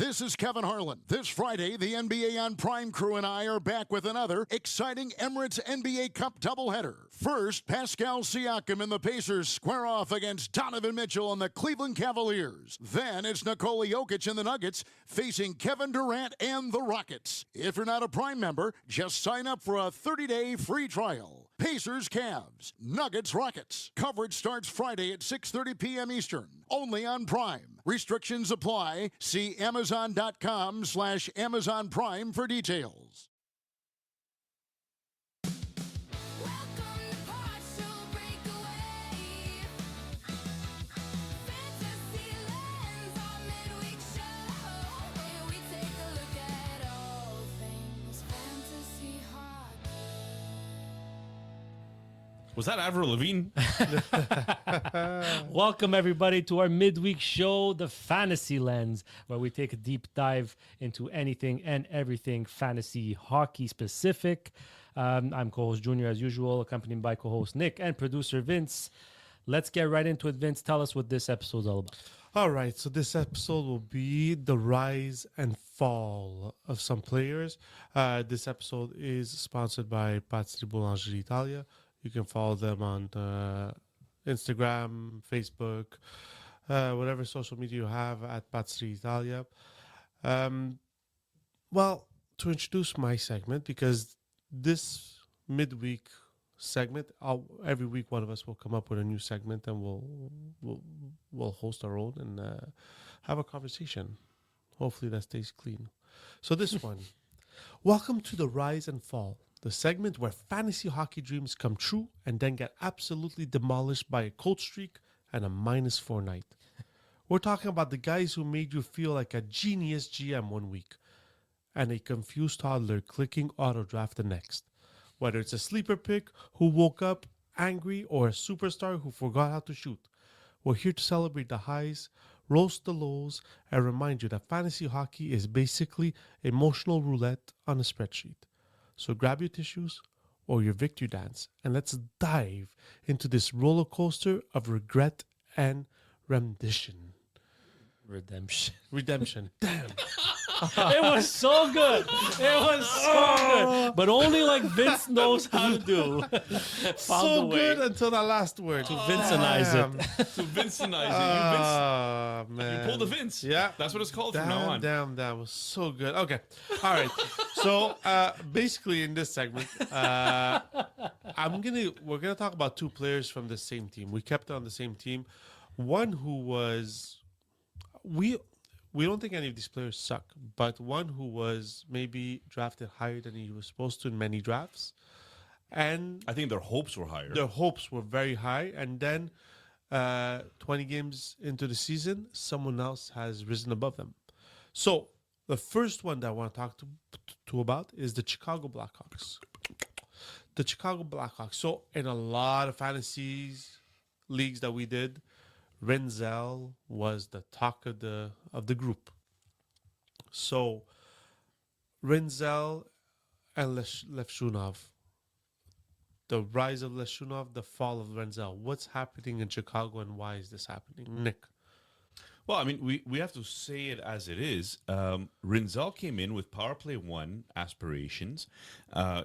This is Kevin Harlan. This Friday, the NBA on Prime crew and I are back with another exciting Emirates NBA Cup doubleheader. First, Pascal Siakam and the Pacers square off against Donovan Mitchell and the Cleveland Cavaliers. Then it's Nikola Jokic and the Nuggets facing Kevin Durant and the Rockets. If you're not a Prime member, just sign up for a 30-day free trial. Pacers, Cavs, Nuggets, Rockets. Coverage starts Friday at 6:30 p.m. Eastern, only on Prime. Restrictions apply. See Amazon.com/Amazon Prime for details. Was that Avril Lavigne? Welcome, everybody, to our midweek show, The Fantasy Lens, where we take a deep dive into anything and everything fantasy hockey specific. I'm co-host Junior, as usual, accompanied by co-host Nick and producer Vince. Let's get right into it. Vince, tell us what this episode's all about. All right, so this episode will be the rise and fall of some players. This episode is sponsored by Pazzeria Boulangerie Italia. You can follow them on Instagram, Facebook, whatever social media you have at Pazzeria Italia. Well, to introduce my segment, because this midweek segment, every week one of us will come up with a new segment and we'll host our own and have a conversation. Hopefully that stays clean. So this one, welcome to the rise and fall. The segment where fantasy hockey dreams come true and then get absolutely demolished by a cold streak and a -4 night. We're talking about the guys who made you feel like a genius GM one week and a confused toddler clicking auto draft the next. Whether it's a sleeper pick who woke up angry or a superstar who forgot how to shoot, we're here to celebrate the highs, roast the lows, and remind you that fantasy hockey is basically emotional roulette on a spreadsheet. So grab your tissues or your victory dance and let's dive into this roller coaster of regret and rendition. Redemption. Damn. It was so good. It was so good. But only like Vince knows how to do. So good until that last word. To Vincentize it. To Vincentize it. Man. You pulled a Vince. Yeah. That's what it's called from now on. Damn. Was so good. Okay. All right. So basically in this segment, we're gonna talk about two players from the same team. We kept it on the same team. One who was we don't think any of these players suck, but one who was maybe drafted higher than he was supposed to in many drafts. And I think their hopes were higher. their hopes were very high. And then 20 games into the season, someone else has risen above them. So the first one that I want to talk to about is the Chicago Blackhawks. The Chicago Blackhawks. So in a lot of fantasies leagues that we did, Renzel was the talk of the group. So Renzel and Levshunov, the rise of Levshunov, the fall of Renzel. What's happening in Chicago and why is this happening? Nick. Well, I mean, we have to say it as it is. Rinzel came in with power play 1 aspirations.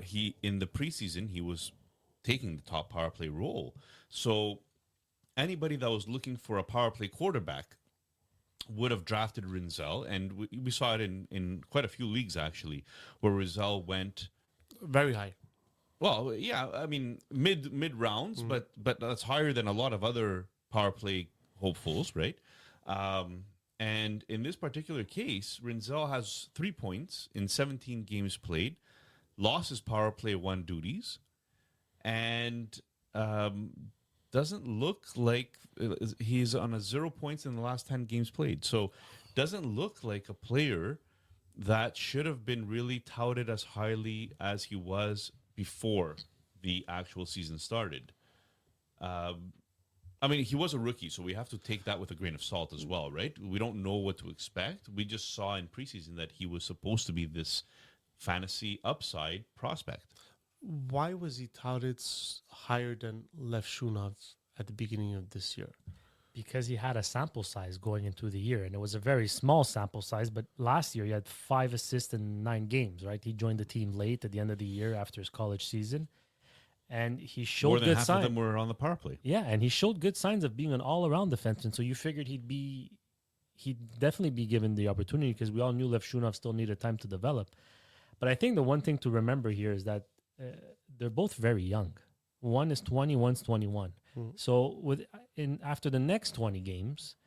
He in the preseason he was taking the top power play role. So anybody that was looking for a power play quarterback would have drafted Rinzel, and we saw it in quite a few leagues actually, where Rinzel went Very high. well. Yeah, I mean mid rounds, but that's higher than a lot of other power play hopefuls, right? And in this particular case, Rinzel has 3 points in 17 games played, lost his power play 1 duties, and doesn't look like he's on a 0 points in the last 10 games played. So doesn't look like a player that should have been really touted as highly as he was before the actual season started. I mean, he was a rookie, so we have to take that with a grain of salt as well, right? We don't know what to expect. We just saw in preseason that he was supposed to be this fantasy upside prospect. Why was he touted higher than Levshunov at the beginning of this year? Because he had a sample size going into the year, and it was a very small sample size. But last year, he had 5 assists in 9 games, right? He joined the team late at the end of the year after his college season, and he showed More than good half signs. of them were on the power play. Yeah, and he showed good signs of being an all-around defenseman. So you figured he'd definitely be given the opportunity because we all knew Levshunov still needed time to develop. But I think the one thing to remember here is that they're both very young. One is 20, one's 21. So after the next 20 games,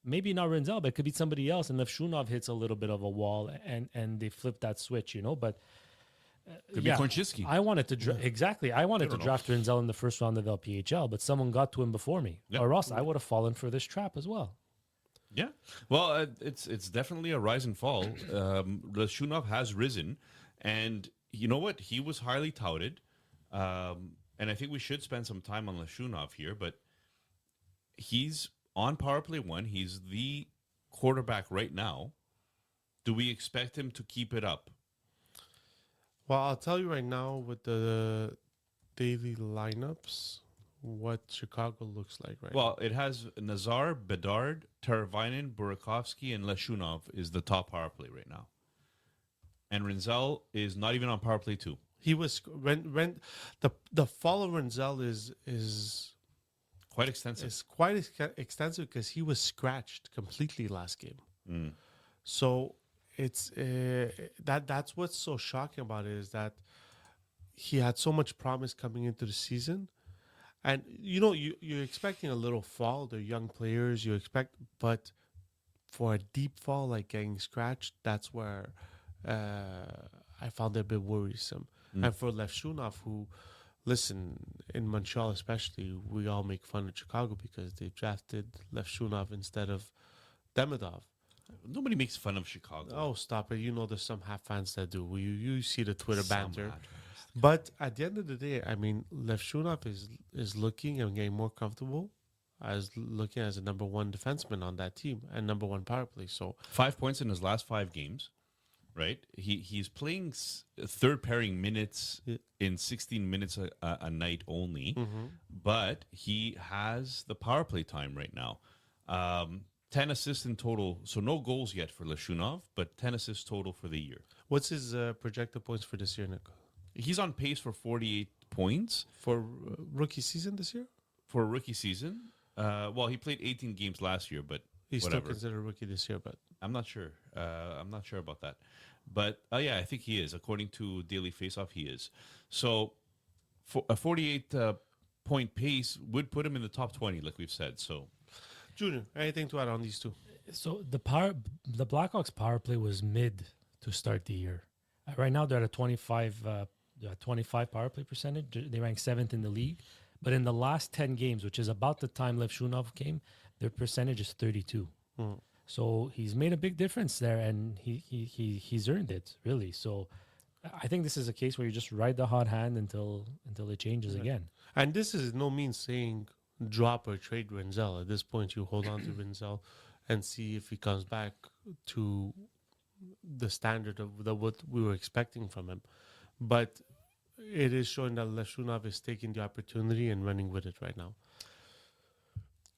maybe not Renzel, but it could be somebody else. And if Shunov hits a little bit of a wall and they flip that switch, But Could be Korchinski. I wanted to exactly. I wanted to know. draft Renzel in the first round of LPHL, but someone got to him before me, Yeah. or else I would have fallen for this trap as well. Yeah, well, it's definitely a rise and fall. Leshunov has risen, and you know what? He was highly touted, and I think we should spend some time on Leshunov here. But he's on power play 1. He's the quarterback right now. Do we expect him to keep it up? Well, I'll tell you right now with the daily lineups what Chicago looks like right now. Well, it has Nazar, Bedard, Teravainen, Burakovsky, and Leshunov is the top power play right now. And Renzel is not even on power play 2. He was when the fall of Renzel is Quite extensive. quite extensive because he was scratched completely last game. So it's that's what's so shocking about it is that he had so much promise coming into the season, and you're expecting a little fall. They're young players, you expect, but for a deep fall like getting scratched, that's where I found it a bit worrisome. And for Levshunov, who, listen, in Montreal especially, we all make fun of Chicago because they drafted Levshunov instead of Demidov. Nobody makes fun of Chicago. Oh, stop it. There's some half fans that do. You see the Twitter Some banter. hat. But at the end of the day, I mean, Levshunov is looking and getting more comfortable as looking as a number 1 defenseman on that team and number 1 power play. So 5 points in his last 5 games, right? He's playing third pairing minutes in 16 minutes a night only, but he has the power play time right now. 10 assists in total, so no goals yet for Leshunov, but 10 assists total for the year. what's his projected points for this year, Nick? He's on pace for 48 points For rookie season this year? for a rookie season. Well, he played 18 games last year, but He's whatever. still considered a rookie this year, but I'm not sure. I'm not sure about that. But yeah, I think he is. According to Daily Faceoff, he is. So for a 48 point pace would put him in the top 20, like we've said. So Junior, anything to add on these two? So the Blackhawks power play was mid to start the year. Right now they're at a 25 power play percentage. They rank 7th in the league. But in the last 10 games, which is about the time Levshunov came, their percentage is 32. So he's made a big difference there, and he's earned it, really. So I think this is a case where you just ride the hot hand until it changes again. And this is no means saying drop or trade Renzel. At this point, you hold on to Renzel and see if he comes back to the standard of what we were expecting from him. But it is showing that Leshunov is taking the opportunity and running with it right now.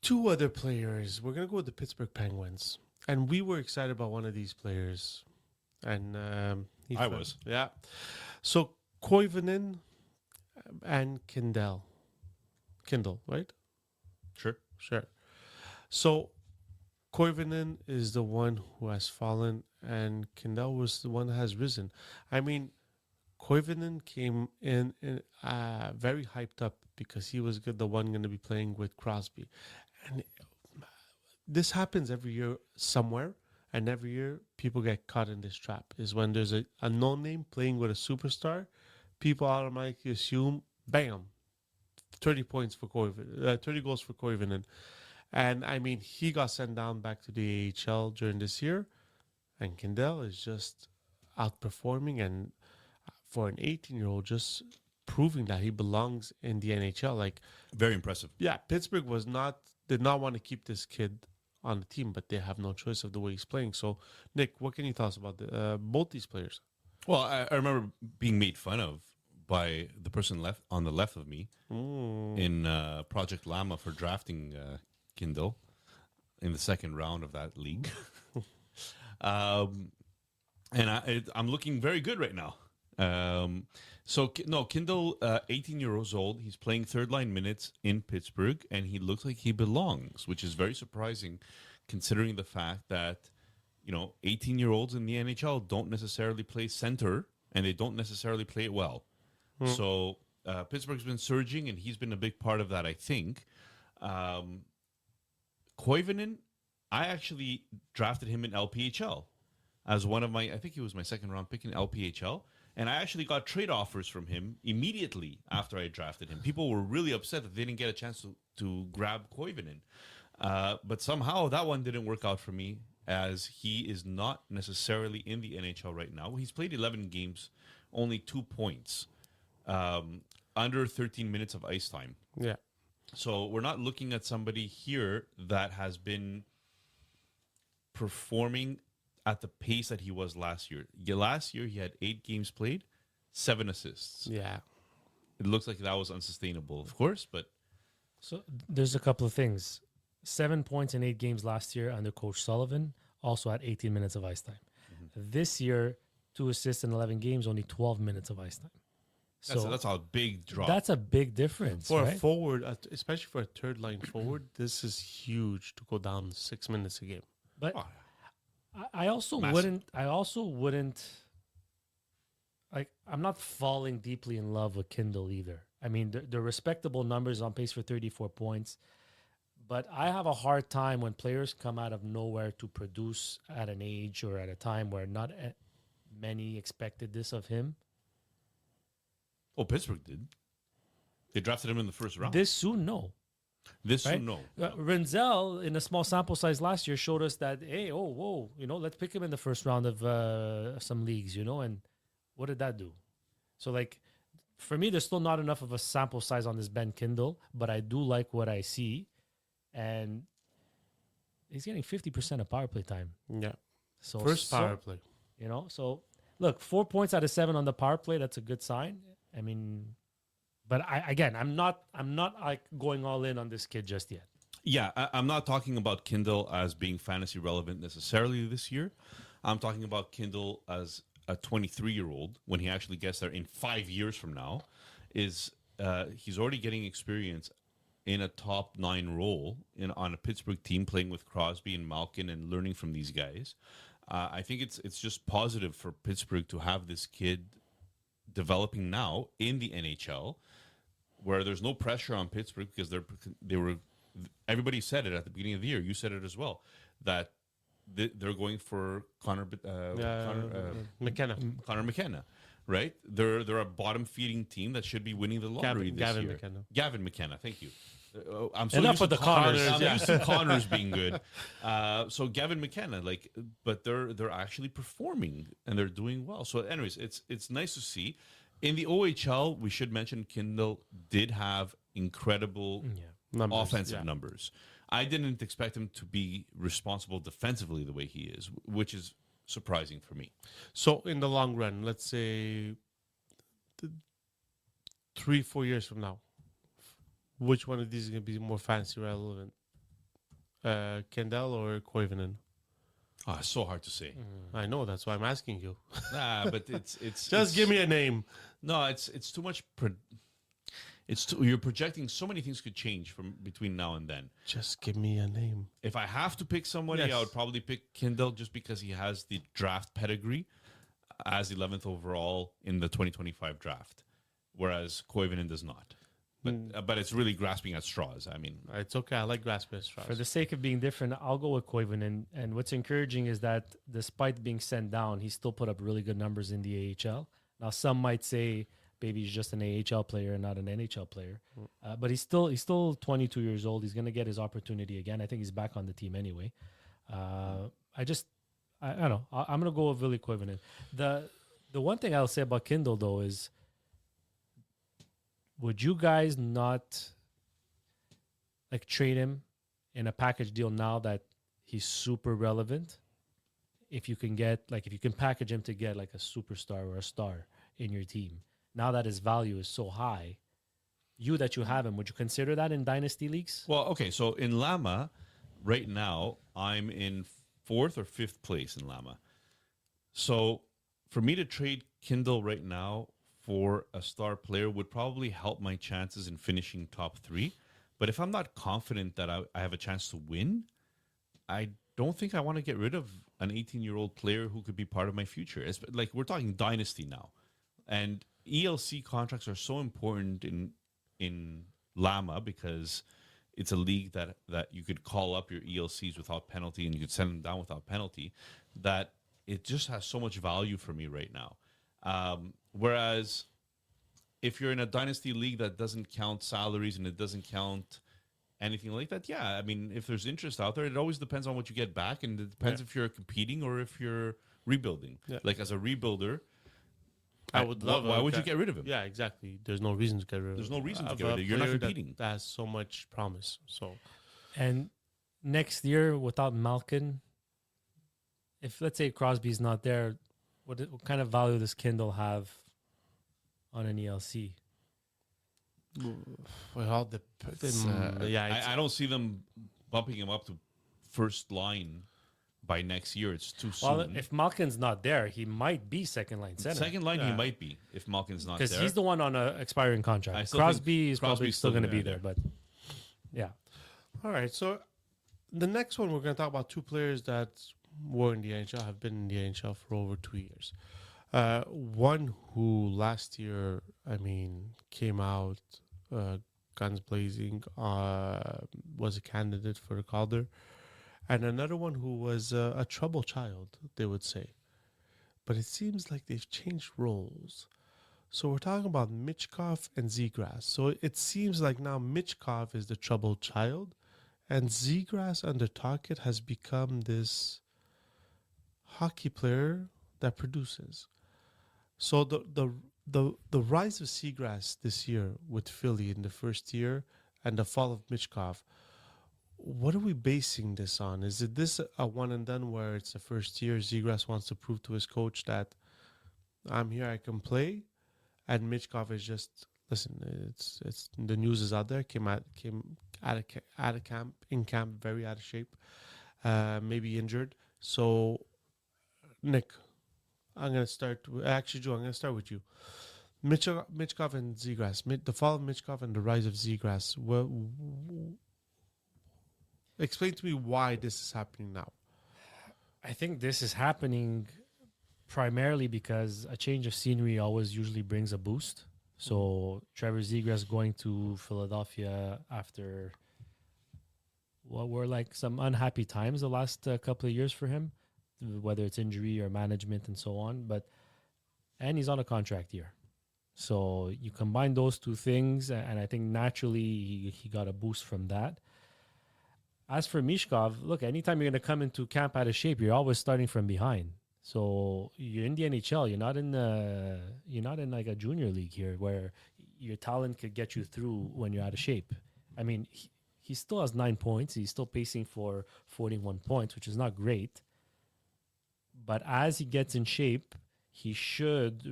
2 other players. We're going to go with the Pittsburgh Penguins. And we were excited about one of these players. And I was. Yeah. So Koivunen and Kindle, right? sure. So Koivunen is the one who has fallen, and Kindle was the one that has risen. I mean, Koivunen came in very hyped up because he was the one going to be playing with Crosby. And this happens every year somewhere, and every year people get caught in this trap, is when there's a no-name playing with a superstar, people automatically assume, bam, 30 points for Koivunen, 30 goals for Koivunen. And I mean, he got sent down back to the AHL during this year, and Kindle is just outperforming, and for an 18-year-old, just proving that he belongs in the NHL. Like, Very impressive. yeah, Pittsburgh did not want to keep this kid on the team, but they have no choice of the way he's playing. So, Nick, what can you tell us about both these players? Well, I remember being made fun of by the person on the left of me in Project Llama for drafting Kindle. in the second round of that league. And I'm looking very good right now. Kindle, 18 years old. He's playing third line minutes in Pittsburgh, and he looks like he belongs, which is very surprising considering the fact that, 18-year-olds in the NHL don't necessarily play center, and they don't necessarily play it well. So Pittsburgh's been surging, and he's been a big part of that, I think. Koivunen, I actually drafted him in LPHL as one of my, I think he was my second round pick in LPHL. And I actually got trade offers from him immediately after I drafted him. People were really upset that they didn't get a chance to grab Koivunen. But somehow that one didn't work out for me, as he is not necessarily in the NHL right now. He's played 11 games, only 2 points, under 13 minutes of ice time. Yeah. So we're not looking at somebody here that has been performing at the pace that he was last year. Last year, he had 8 games played, 7 assists. Yeah. It looks like that was unsustainable, of course, but... So there's a couple of things. 7 points in 8 games last year under Coach Sullivan, also had 18 minutes of ice time. This year, 2 assists in 11 games, only 12 minutes of ice time. So That's a big drop. that's a big difference, For right? a forward, especially for a third line forward, this is huge to go down 6 minutes a game. But Oh, I also massive. wouldn't like, I'm not falling deeply in love with Kindle either. I mean, the respectable numbers, on pace for 34 points, but I have a hard time when players come out of nowhere to produce at an age or at a time where not many expected this of him. Oh, Pittsburgh did. They drafted him in the first round. This soon, no. This Right? no. Renzel, in a small sample size last year, showed us that, hey, whoa, let's pick him in the first round of some leagues, and what did that do? So, like, for me, there's still not enough of a sample size on this Ben Kindle, but I do like what I see, and he's getting 50% of power play time. Yeah. So First power play. So look, 4 points out of 7 on the power play. That's a good sign. I mean, but I'm not like going all in on this kid just yet. Yeah, I'm not talking about Kindle as being fantasy relevant necessarily this year. I'm talking about Kindle as a 23-year-old when he actually gets there in 5 years from now. He's already getting experience in a top 9 role on a Pittsburgh team, playing with Crosby and Malkin and learning from these guys. I think it's just positive for Pittsburgh to have this kid developing now in the NHL, where there's no pressure on Pittsburgh because they were. Everybody said it at the beginning of the year. You said it as well, that they're going for Connor McKenna, right? They're a bottom feeding team that should be winning the lottery this Gavin year. McKenna. Gavin McKenna, thank you. I'm so Enough used with to the Connors, I'm yeah. used to Connors being good. So Gavin McKenna, but they're actually performing and they're doing well. So, anyways, it's nice to see. In the OHL, we should mention Kindle did have incredible Numbers, offensive yeah. numbers. I didn't expect him to be responsible defensively the way he is, which is surprising for me. So in the long run, let's say 3-4 years from now, which one of these is going to be more fantasy relevant? Kendall or Koivunen? So hard to say. I know, that's why I'm asking you. But it's Just give me a name. No, it's too much. You're projecting so many things could change from between now and then. Just give me a name. If I have to pick somebody, Yes. I would probably pick Kindle just because he has the draft pedigree as 11th overall in the 2025 draft, whereas Koivunen does not. But it's really grasping at straws. I mean, It's okay. I like grasping straws. For the sake of being different, I'll go with Koivunen. And what's encouraging is that despite being sent down, he still put up really good numbers in the AHL. Now, some might say maybe he's just an AHL player and not an NHL player. But he's still 22 years old. He's going to get his opportunity again. I think he's back on the team anyway. I don't know. I'm going to go with Ville Koivunen. The one thing I'll say about Kindle, though, is would you guys not trade him in a package deal now that he's super relevant? If you can package him to get like a superstar or a star in your team, now that his value is so high, that you have him, would you consider that in dynasty leagues? well, okay. So in Lama, right now, I'm in 4th or 5th place in Llama. So for me to trade Kindle right now for a star player would probably help my chances in finishing top 3. But if I'm not confident that I have a chance to win, I don't think I want to get rid of an 18-year-old player who could be part of my future. It's like we're talking dynasty now. And ELC contracts are so important in Llama because it's a league that you could call up your ELCs without penalty and you could send them down without penalty, that it just has so much value for me right now. Whereas if you're in a dynasty league that doesn't count salaries and it doesn't count anything like that, yeah, I mean, if there's interest out there, it always depends on what you get back, and it depends if you're competing or if you're rebuilding. Yeah. Like as a rebuilder, I would love. Why would you get rid of him? Yeah, exactly. There's no reason to get rid of. There's no reason to of get rid of a him. You're not player competing. That has so much promise. So And next year, without Malkin, if let's say Crosby's not there, what kind of value does Kindle have on an ELC? well, I don't see them bumping him up to first line by next year. It's too soon. Well, if Malkin's not there, he might be second line center. Second line, he Yeah. might be if Malkin's not there. Because he's the one on an expiring I contract. still Crosby think is probably Crosby's still still going to be gonna there, be but yeah. All right. So the next one, we're going to talk about 2 players that were in the NHL, have been in the NHL for over 2 years. One who last year, I mean, came out guns blazing, was a candidate for the Calder, and another one who was a trouble child, they would say. But it seems like they've changed roles. So we're talking about Michkov and Zegras. So it seems like now Michkov is the troubled child, and Zegras under Tocchet has become this hockey player that produces. So the rise of Seagrass this year with Philly in the first year and the fall of Michkov, what are we basing this on? Is it this a one and done where it's the first year Seagrass wants to prove to his coach that I'm here, I can play, and Michkov is just listen? It's the news is out there. Came out of camp very out of shape, maybe injured. So Nick, I'm going to start. Actually, Joe, I'm going to start with you. Michkov and Zegras. The fall of Michkov and the rise of Zegras. Explain to me why this is happening now. I think this is happening primarily because a change of scenery always usually brings a boost. So Trevor Zegras going to Philadelphia after what were like some unhappy times the last couple of years for him, whether it's injury or management and so on. And he's on a contract year. So you combine those two things, and I think naturally he got a boost from that. As for Michkov, look, anytime you're going to come into camp out of shape, you're always starting from behind. So you're in the NHL. You're not in like a junior league here where your talent could get you through when you're out of shape. I mean, he still has 9 points. He's still pacing for 41 points, which is not great. But as he gets in shape, he should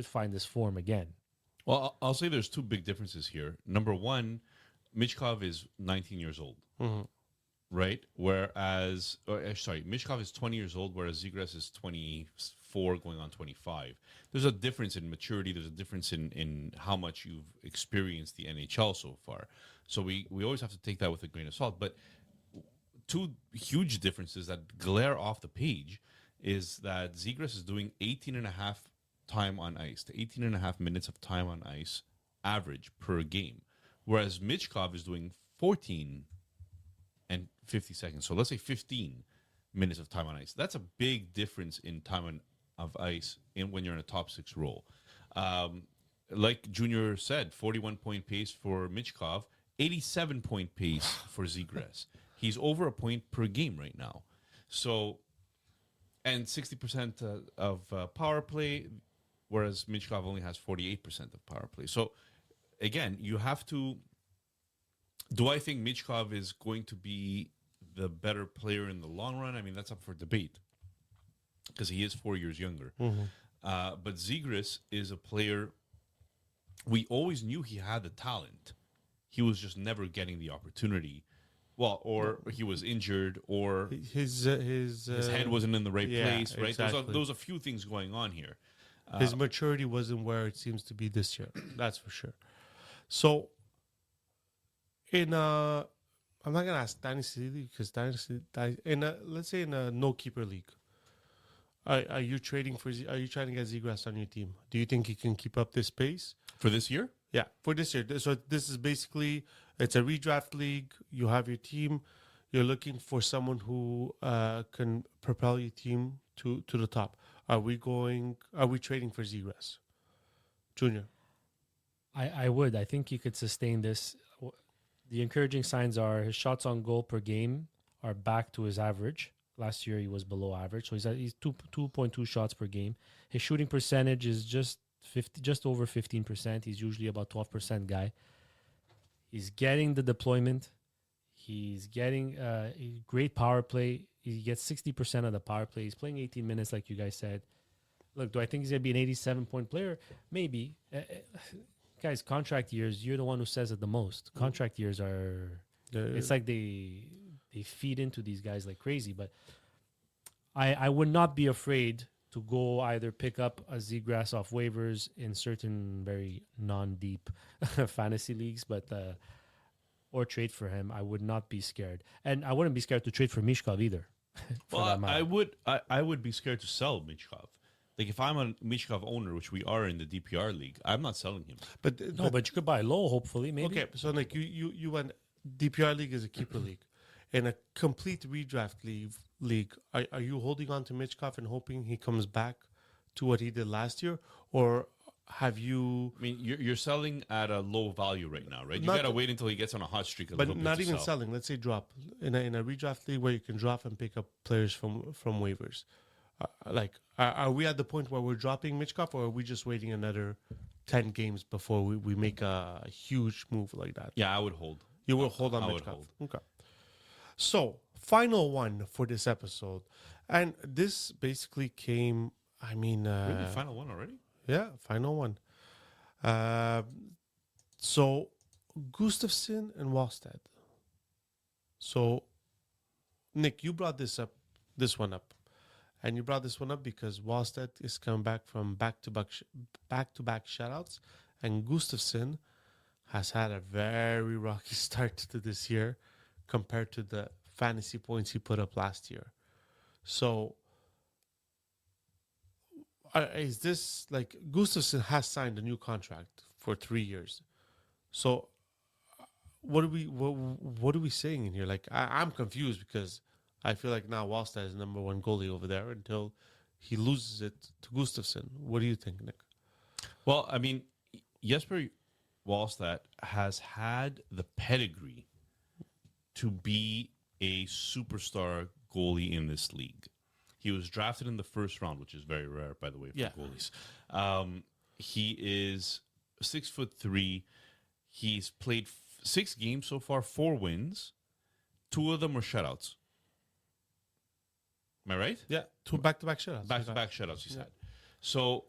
find his form again. Well, I'll say there's 2 big differences here. Number one, Michkov is 19 years old, right? Michkov is 20 years old, whereas Zegras is 24 going on 25. There's a difference in maturity. There's a difference in how much you've experienced the NHL so far. So we always have to take that with a grain of salt. But 2 huge differences that glare off the page is that Zegras is doing 18 and a half time on ice, to 18 and a half minutes of time on ice average per game, whereas Michkov is doing 14 and 50 seconds. So let's say 15 minutes of time on ice. That's a big difference in time of ice when you're in a top 6 role. Like Junior said, 41-point pace for Michkov, 87-point pace for Zegras. He's over a point per game right now. So, and 60% of power play, whereas Michkov only has 48% of power play. So, again, you have to. Do I think Michkov is going to be the better player in the long run? I mean, that's up for debate because he is 4 years younger. But Zegras is a player. We always knew he had the talent. He was just never getting the opportunity Well, or he was injured, or his his head wasn't in the right yeah, place, right? exactly. There's a few things going on here. His maturity wasn't where it seems to be this year. That's for sure. So, in I'm not gonna ask Dynasty League because let's say in a no keeper league, are you trading for? Are you trying to get Zegras on your team? Do you think he can keep up this pace? For this year, Yeah, for this year. So this is basically it's a redraft league. You have your team. You're looking for someone who can propel your team to the top. Are we trading for Zegras, Junior? I would. I think you could sustain this. The encouraging signs are his shots on goal per game are back to his average. Last year he was below average, so he's 2.2 shots per game. His shooting percentage is just over 15%. He's usually about 12% guy. He's getting the deployment. He's getting a great power play. He gets 60% of the power play. He's playing 18 minutes, like you guys said. Look, do I think he's going to be an 87-point player? Maybe. Guys, contract years, you're the one who says it the most. Contract years are... It's like they feed into these guys like crazy. But I would not be afraid to go either pick up a Zegras off waivers in certain very non-deep fantasy leagues, but or trade for him. I would not be scared. And I wouldn't be scared to trade for Mishkov either. well, I would be scared to sell Michkov. Like if I'm a Michkov owner, which we are in the DPR league, I'm not selling him. But you could buy low, hopefully, maybe. okay, so like you went DPR league is a keeper league. In a complete redraft league, are you holding on to Michkov and hoping he comes back to what he did last year, or have you? I mean, you're selling at a low value right now, right? You Not- got to wait until he gets on a hot streak a But little bit. not to even sell. selling. Let's say drop in a redraft league where you can drop and pick up players from waivers. Are we at the point where we're dropping Michkov, or are we just waiting another 10 games before we make a huge move like that? Yeah, I would hold. You will hold on I would Michkov. hold. Okay. So, final one for this episode. And this basically came, I mean... Really, final one already? Yeah, final one. So, Gustafsson and Wallstedt. So, Nick, you brought this one up. And you brought this one up because Wallstedt is coming back from back-to-back shutouts. And Gustafsson has had a very rocky start to this year compared to the fantasy points he put up last year. So, is this like Gustafsson has signed a new contract for 3 years? So, what are we saying in here? Like, I'm confused because I feel like now Wallstedt is number one goalie over there until he loses it to Gustafsson. What do you think, Nick? Well, I mean, Jesper Wallstedt has had the pedigree to be a superstar goalie in this league. He was drafted in the first round, which is very rare, by the way, for goalies. He is 6'3". He's played 6 games so far, 4 wins. 2 of them were shutouts. Am I right? Yeah, 2 back-to-back shutouts. Back-to-back shutouts, he said. So,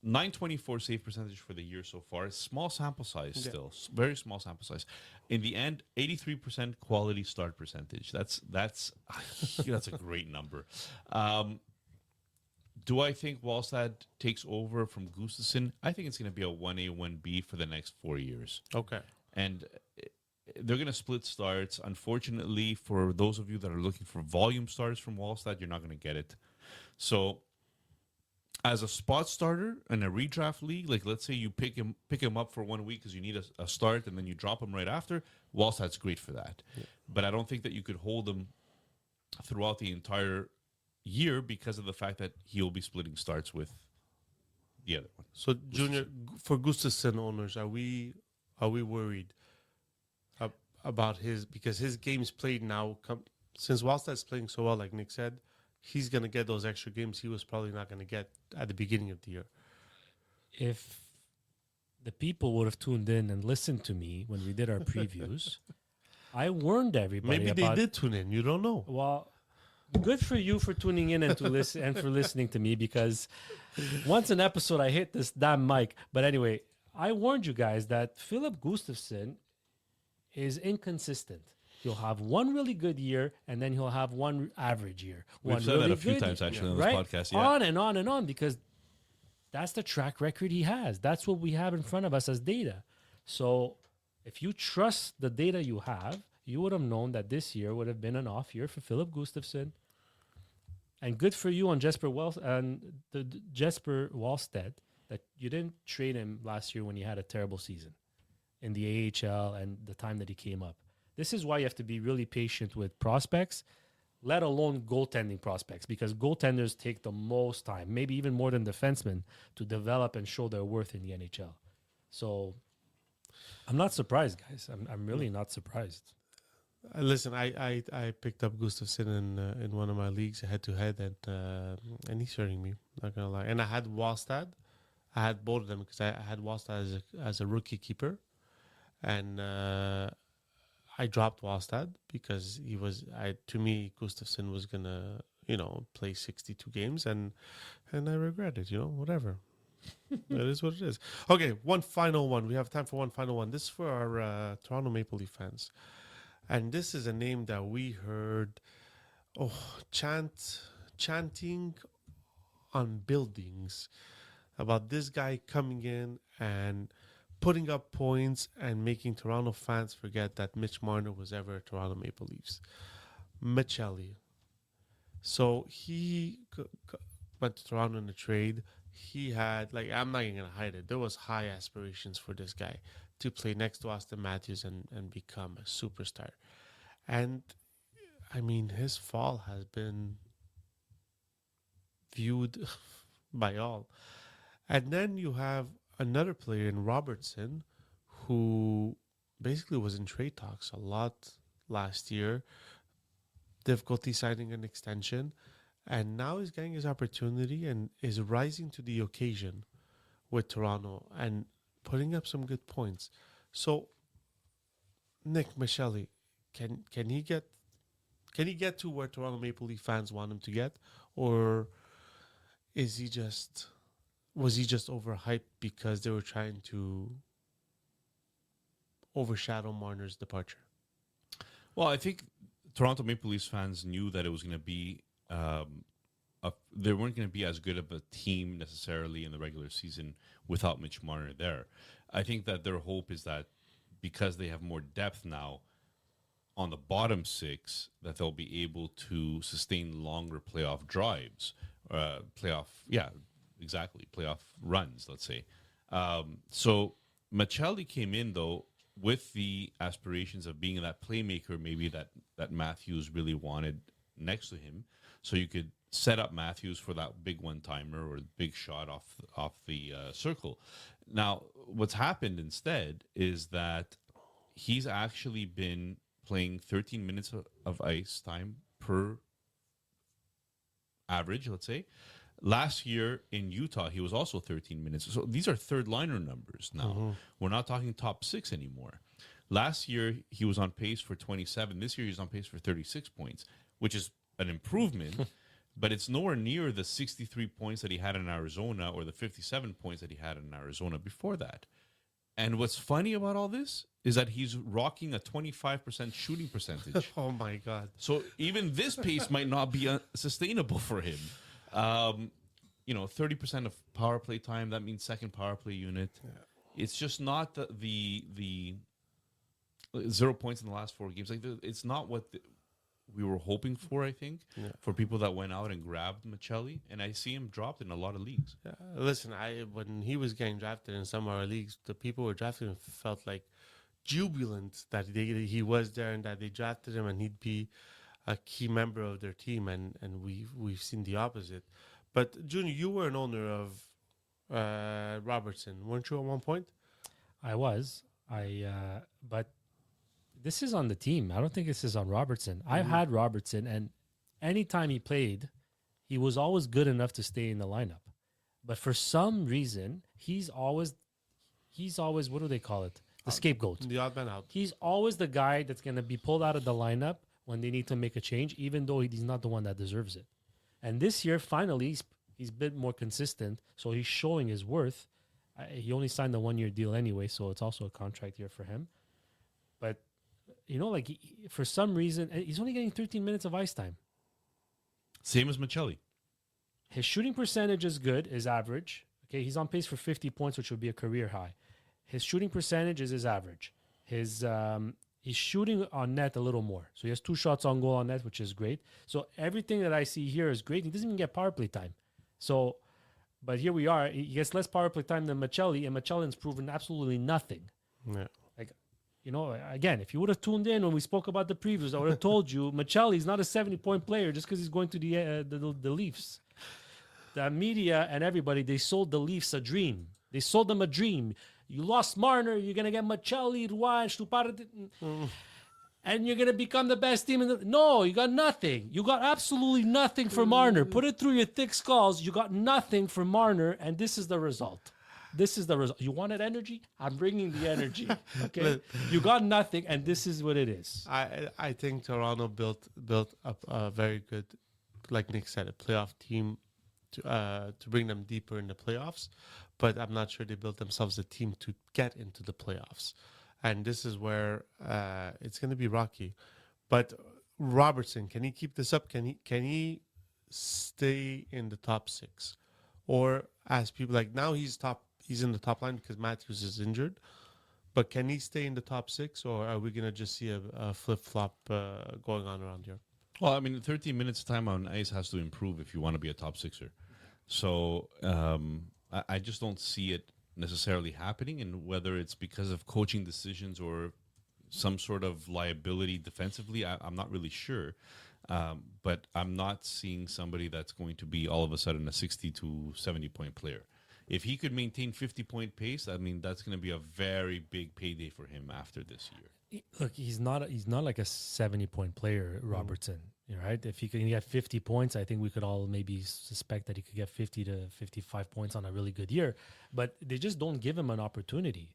924 save percentage for the year so far. Small sample size still. Very small sample size. In the end, 83% quality start percentage. That's a great number. Do I think Wallstedt takes over from Gustafsson? I think it's going to be a 1A, 1B for the next 4 years. Okay. And they're going to split starts. Unfortunately, for those of you that are looking for volume starts from Wallstedt, you're not going to get it. So, as a spot starter in a redraft league, like let's say you pick him up for 1 week because you need a start and then you drop him right after, Wallstedt's great for that. Yeah. But I don't think that you could hold him throughout the entire year because of the fact that he'll be splitting starts with the other one. So, Junior, for Gustafsson owners, are we worried about because his games played now since Wallstedt's playing so well, like Nick said, he's going to get those extra games he was probably not going to get at the beginning of the year. If the people would have tuned in and listened to me when we did our previews, I warned everybody. Maybe they did tune in. You don't know. Well, good for you for tuning in and to listen and for listening to me, because once an episode I hit this damn mic. But anyway, I warned you guys that Philip Gustafsson is inconsistent. He'll have one really good year, and then he'll have one average year. We've One said really that a few good times year, actually on this right? podcast. Yeah. On and on and on, because that's the track record he has. That's what we have in front of us as data. So if you trust the data you have, you would have known that this year would have been an off year for Philip Gustafsson. And good for you on Jesper Jesper Wallstedt that you didn't trade him last year when he had a terrible season in the AHL and the time that he came up. This is why you have to be really patient with prospects, let alone goaltending prospects, because goaltenders take the most time, maybe even more than defensemen, to develop and show their worth in the NHL. So I'm not surprised, guys. I'm really not surprised. Listen, I picked up Gustafsson in one of my leagues head to head, and he's hurting me. Not gonna lie. And I had Wallstad. I had both of them because I had Wallstad as a rookie keeper, and I dropped Wallstad because to me Gustafsson was gonna play 62 games, and I regret it. Whatever. It is what it is. Okay, one final one. We have time for one final one. This is for our Toronto Maple Leaf fans. And this is a name that we heard chanting on buildings about this guy coming in and putting up points and making Toronto fans forget that Mitch Marner was ever a Toronto Maple Leafs. Michelli. So he went to Toronto in a trade. He had, I'm not even going to hide it, there was high aspirations for this guy to play next to Austin Matthews and become a superstar. And, I mean, his fall has been viewed by all. And then you have another player in Robertson who basically was in trade talks a lot last year, difficulty signing an extension, and now he's getting his opportunity and is rising to the occasion with Toronto and putting up some good points. So, Nick Michelli, can he get to where Toronto Maple Leaf fans want him to get, or was he just overhyped because they were trying to overshadow Marner's departure? Well, I think Toronto Maple Leafs fans knew that it was going to be they weren't going to be as good of a team necessarily in the regular season without Mitch Marner there. I think that their hope is that because they have more depth now on the bottom six, that they'll be able to sustain longer playoff drives, playoff runs, let's say. So Michelli came in, though, with the aspirations of being that playmaker maybe that Matthews really wanted next to him. So you could set up Matthews for that big one-timer or big shot off the circle. Now, what's happened instead is that he's actually been playing 13 minutes of ice time per average, let's say. Last year in Utah, he was also 13 minutes. So these are third-liner numbers now. Mm-hmm. We're not talking top six anymore. Last year, he was on pace for 27. This year, he's on pace for 36 points, which is an improvement, but it's nowhere near the 63 points that he had in Arizona or the 57 points that he had in Arizona before that. And what's funny about all this is that he's rocking a 25% shooting percentage. Oh, my God. So even this pace might not be sustainable for him. 30% of power play time, that means second power play unit. Yeah. It's just not the 0 points in the last 4 games. It's not what we were hoping for, I think, for people that went out and grabbed Michelli. And I see him dropped in a lot of leagues. Listen, when he was getting drafted in some of our leagues, the people who were drafting him felt like jubilant that he was there and that they drafted him and he'd be a key member of their team. And we've seen the opposite. But, Junior, you were an owner of Robertson, weren't you, at one point? I was. But this is on the team. I don't think this is on Robertson. Mm-hmm. I've had Robertson, and anytime he played, he was always good enough to stay in the lineup. But for some reason, he's always what do they call it? The scapegoat. The odd man out. He's always the guy that's going to be pulled out of the lineup when they need to make a change, even though he's not the one that deserves it. And this year, finally, he's been more consistent, so he's showing his worth. He only signed a 1-year deal anyway, so it's also a contract year for him. But like for some reason, he's only getting 13 minutes of ice time. Same as Michelli. His shooting percentage is good, is average. Okay, he's on pace for 50 points, which would be a career high. His shooting percentage is his average. He's shooting on net a little more. So he has 2 shots on goal on net, which is great. So everything that I see here is great. He doesn't even get power play time. So, but here we are. He gets less power play time than Michelli, and Michelli's proven absolutely nothing. Yeah. Like, again, if you would have tuned in when we spoke about the previews, I would have told you Michelli's not a 70-point player just because he's going to the Leafs. The media and everybody, they sold the Leafs a dream. They sold them a dream. You lost Marner, you're going to get Michelli, Roy, Stupar, and you're going to become the best team in the... No, you got nothing. You got absolutely nothing for Marner. Put it through your thick skulls. You got nothing for Marner, and this is the result. This is the result. You wanted energy? I'm bringing the energy. Okay? You got nothing, and this is what it is. I think Toronto built up a very good, like Nick said, a playoff team to bring them deeper in the playoffs. But I'm not sure they built themselves a team to get into the playoffs. And this is where it's going to be rocky. But Robertson, can he keep this up? Can he stay in the top 6? Or as people like now he's in the top line because Matthews is injured. But can he stay in the top 6, or are we going to just see a flip-flop going on around here? Well, I mean, 13 minutes time on ice has to improve if you want to be a top 6er. So I just don't see it necessarily happening, and whether it's because of coaching decisions or some sort of liability defensively, I'm not really sure. But I'm not seeing somebody that's going to be all of a sudden a 60 to 70 point player. If he could maintain 50-point pace, I mean, that's going to be a very big payday for him after this year. Look, he's not like a 70-point player, Robertson. Right? If he can get 50 points, I think we could all maybe suspect that he could get 50 to 55 points on a really good year. But they just don't give him an opportunity.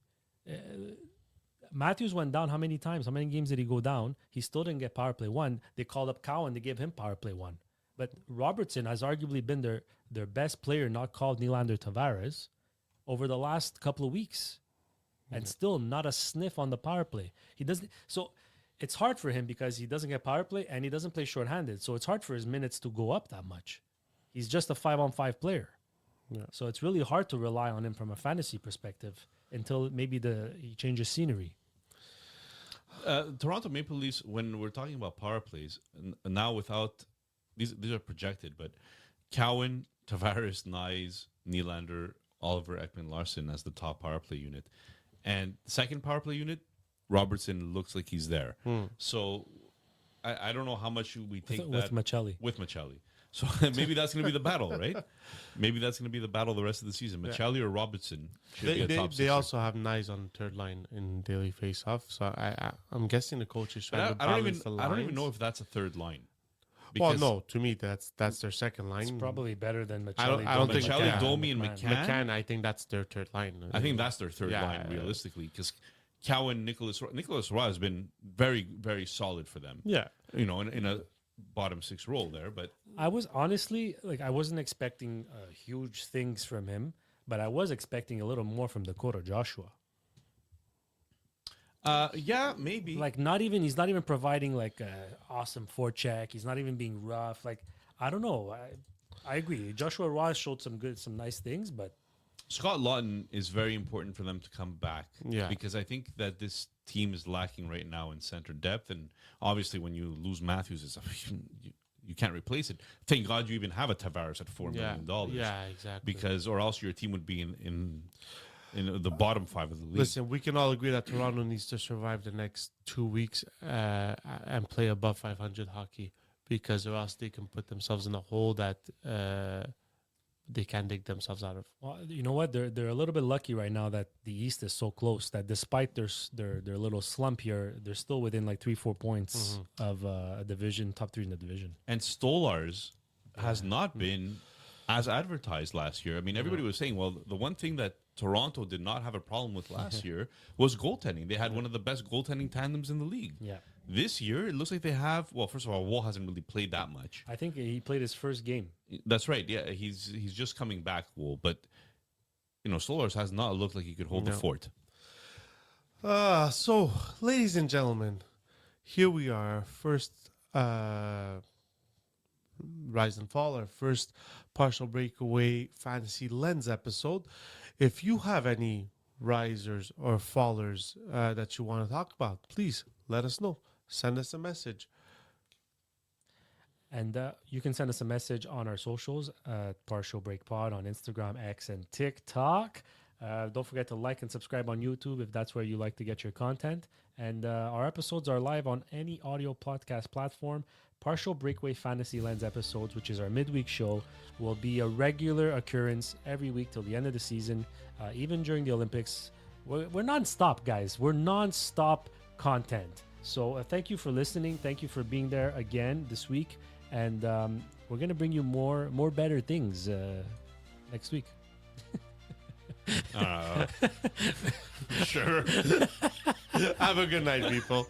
Matthews went down how many times? How many games did he go down? He still didn't get power play 1. They called up Cowan. They gave him power play 1. But Robertson has arguably been their best player, not called Nylander Tavares, over the last couple of weeks. And still not a sniff on the power play. He doesn't... So... It's hard for him because he doesn't get power play and he doesn't play shorthanded. So it's hard for his minutes to go up that much. He's just a 5-on-5 player. Yeah. So it's really hard to rely on him from a fantasy perspective until maybe he changes scenery. Toronto Maple Leafs, when we're talking about power plays, now without... These are projected, but Cowan, Tavares, Nyes, Nylander, Oliver, Ekman-Larsson as the top power play unit. And the second power play unit, Robertson looks like he's there. So I don't know how much we take with Michelli. With Michelli. So maybe that's going to be the battle, right? Maybe that's going to be the battle the rest of the season. Michelli or Robertson should be a top 6. They also have Nyes on the third line in daily face-off. So I'm guessing the coach is trying to balance the lines. I don't even know if that's a third line. Well, no, to me, that's their second line. It's probably better than Michelli. I don't think Michelli, Domi, and McCann. I think that's their third line. I think that's their third line, realistically, because Cowan, Nicholas Roy has been very, very solid for them. Yeah. In a bottom 6 role there. But I was honestly, I wasn't expecting huge things from him, but I was expecting a little more from Dakota Joshua. Yeah, maybe. He's not even providing awesome forecheck. He's not even being rough. I don't know. I agree. Joshua Roy showed some nice things, but Scott Lawton is very important for them to come back. Yeah. Because I think that this team is lacking right now in center depth. And obviously when you lose Matthews, you can't replace it. Thank God you even have a Tavares at $4 million. Yeah, exactly. Or else your team would be in the bottom 5 of the league. Listen, we can all agree that Toronto needs to survive the next 2 weeks and play above 500 hockey, because or else they can put themselves in a hole that they can't dig themselves out of. Well, you know what? They're a little bit lucky right now that the East is so close that despite their little slump here, they're still within 3-4 points of a division, top 3 in the division. And Stolarz has not been as advertised last year. I mean, everybody was saying, well, the one thing that Toronto did not have a problem with last year was goaltending. They had one of the best goaltending tandems in the league. Yeah. This year, it looks like they have... Well, first of all, Woll hasn't really played that much. I think he played his first game. That's right. Yeah, he's just coming back, Woll. But, Stolarz has not looked like he could hold the fort. So, ladies and gentlemen, here we are, first Rise and Fall, our first Partial Breakaway Fantasy Lens episode. If you have any risers or fallers that you want to talk about, please let us know. Send us a message. And you can send us a message on our socials at Partial Break Pod on Instagram, X, and TikTok. Don't forget to like and subscribe on YouTube if that's where you like to get your content. And our episodes are live on any audio podcast platform. Partial Breakaway Fantasy Lens episodes, which is our midweek show, will be a regular occurrence every week till the end of the season, even during the Olympics. We're non-stop, guys. We're non-stop content. So thank you for listening. Thank you for being there again this week. And we're going to bring you more better things next week. Sure. Have a good night, people.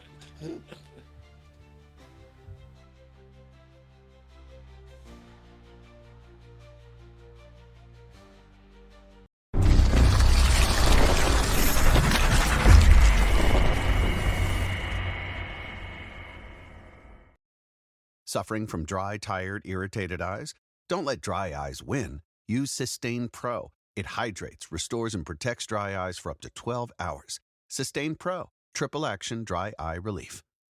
Suffering from dry, tired, irritated eyes? Don't let dry eyes win. Use Systane Pro. It hydrates, restores, and protects dry eyes for up to 12 hours. Systane Pro. Triple action dry eye relief.